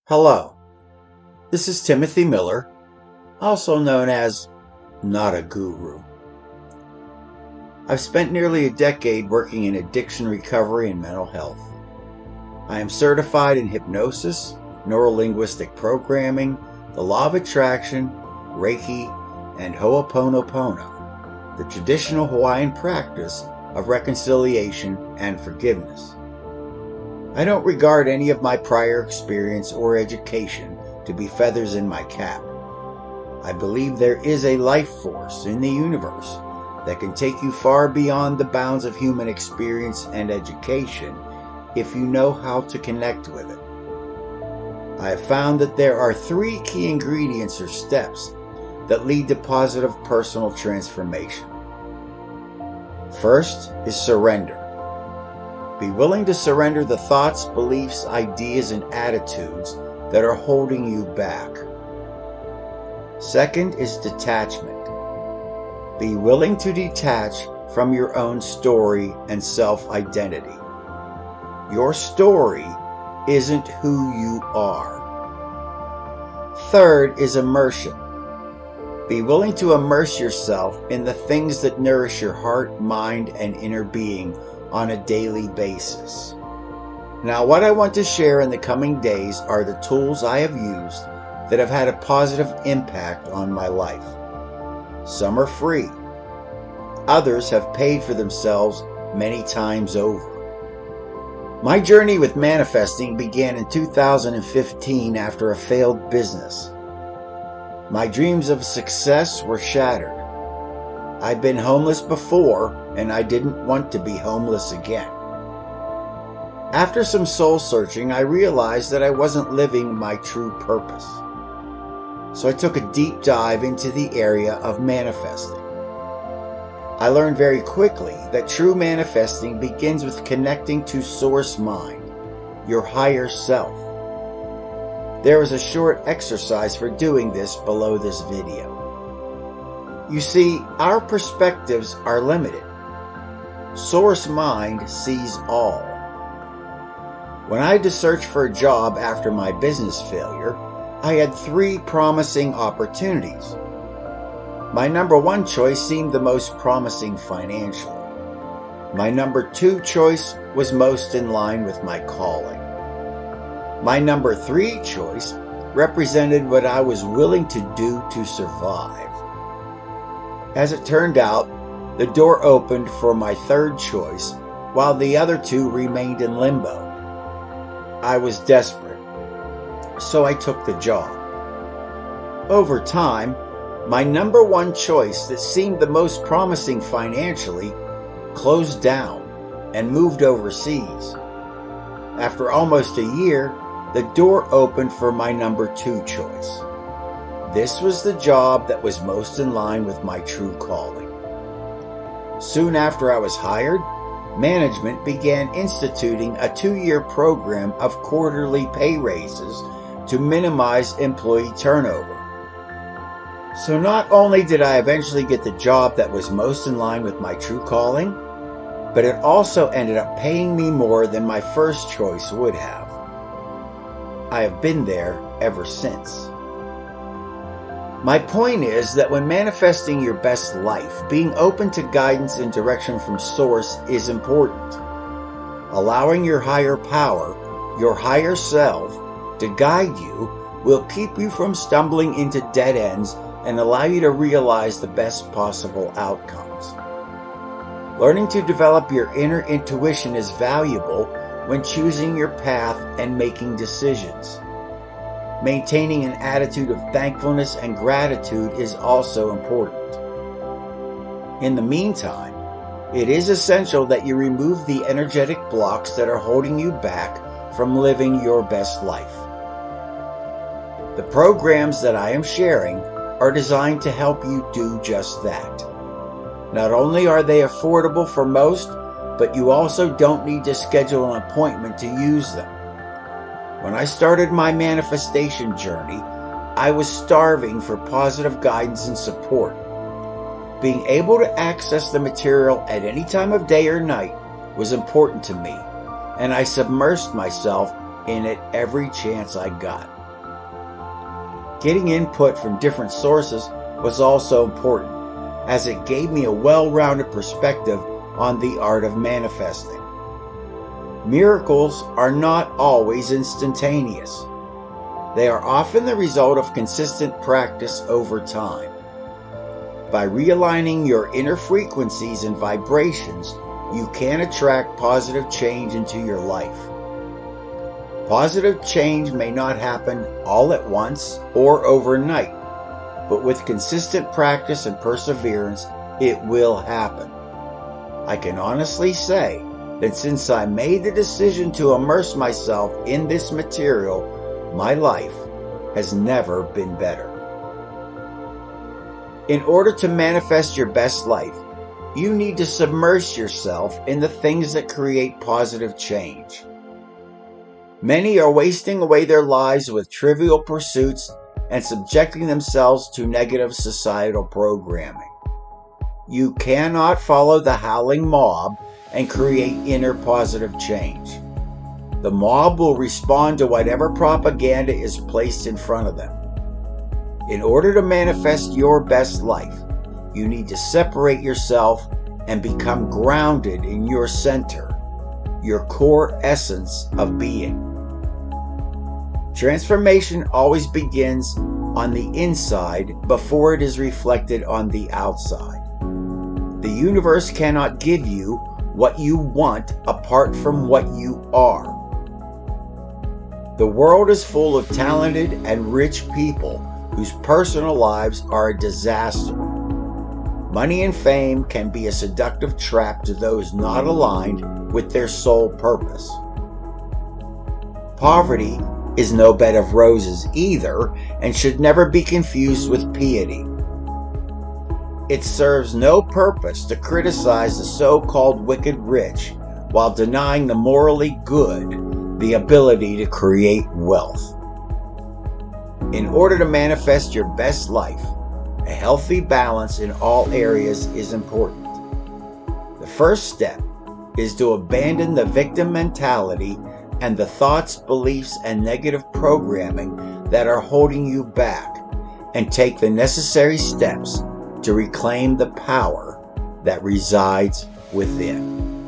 Hello, this is Timothy Miller, also known as Not a Guru. I've spent nearly a decade working in addiction recovery and mental health. I am certified in hypnosis, neurolinguistic programming, the law of attraction, Reiki, and Ho'oponopono, the traditional Hawaiian practice of reconciliation and forgiveness. I don't regard any of my prior experience or education to be feathers in my cap. I believe there is a life force in the universe that can take you far beyond the bounds of human experience and education if you know how to connect with it. I have found that there are 3 key ingredients or steps that lead to positive personal transformation. First is surrender. Be willing to surrender the thoughts, beliefs, ideas, and attitudes that are holding you back. Second is detachment. Be willing to detach from your own story and self-identity. Your story isn't who you are. Third is immersion. Be willing to immerse yourself in the things that nourish your heart, mind, and inner being on a daily basis. Now, what I want to share in the coming days are the tools I have used that have had a positive impact on my life. Some are free. Others have paid for themselves many times over. My journey with manifesting began in 2015 after a failed business. My dreams of success were shattered. I'd been homeless before, and I didn't want to be homeless again. After some soul searching, I realized that I wasn't living my true purpose. So I took a deep dive into the area of manifesting. I learned very quickly that true manifesting begins with connecting to Source Mind, your higher self. There is a short exercise for doing this below this video. You see, our perspectives are limited. Source Mind sees all. When I had to search for a job after my business failure, I had 3 promising opportunities. My number 1 choice seemed the most promising financially. My number 2 choice was most in line with my calling. My number 3 choice represented what I was willing to do to survive. As it turned out, the door opened for my 3rd choice, while the other 2 remained in limbo. I was desperate, so I took the job. Over time, my number 1 choice that seemed the most promising financially closed down and moved overseas. After almost a year, the door opened for my number 2 choice. This was the job that was most in line with my true calling. Soon after I was hired, management began instituting a 2-year program of quarterly pay raises to minimize employee turnover. So not only did I eventually get the job that was most in line with my true calling, but it also ended up paying me more than my first choice would have. I have been there ever since. My point is that when manifesting your best life, being open to guidance and direction from Source is important. Allowing your higher power, your higher self, to guide you will keep you from stumbling into dead ends and allow you to realize the best possible outcomes. Learning to develop your inner intuition is valuable when choosing your path and making decisions. Maintaining an attitude of thankfulness and gratitude is also important. In the meantime, it is essential that you remove the energetic blocks that are holding you back from living your best life. The programs that I am sharing are designed to help you do just that. Not only are they affordable for most, but you also don't need to schedule an appointment to use them. When I started my manifestation journey, I was starving for positive guidance and support. Being able to access the material at any time of day or night was important to me, and I submersed myself in it every chance I got. Getting input from different sources was also important, as it gave me a well-rounded perspective on the art of manifesting. Miracles are not always instantaneous. They are often the result of consistent practice over time. By realigning your inner frequencies and vibrations, you can attract positive change into your life. Positive change may not happen all at once or overnight, but with consistent practice and perseverance, it will happen. I can honestly say that since I made the decision to immerse myself in this material, my life has never been better. In order to manifest your best life, you need to submerge yourself in the things that create positive change. Many are wasting away their lives with trivial pursuits and subjecting themselves to negative societal programming. You cannot follow the howling mob and create inner positive change. The mob will respond to whatever propaganda is placed in front of them. In order to manifest your best life, you need to separate yourself and become grounded in your center, your core essence of being. Transformation always begins on the inside before it is reflected on the outside. The universe cannot give you what you want apart from what you are. The world is full of talented and rich people whose personal lives are a disaster. Money and fame can be a seductive trap to those not aligned with their sole purpose. Poverty is no bed of roses either, and should never be confused with piety. It serves no purpose to criticize the so-called wicked rich while denying the morally good the ability to create wealth. In order to manifest your best life, a healthy balance in all areas is important. The first step is to abandon the victim mentality and the thoughts, beliefs, and negative programming that are holding you back, and take the necessary steps to reclaim the power that resides within.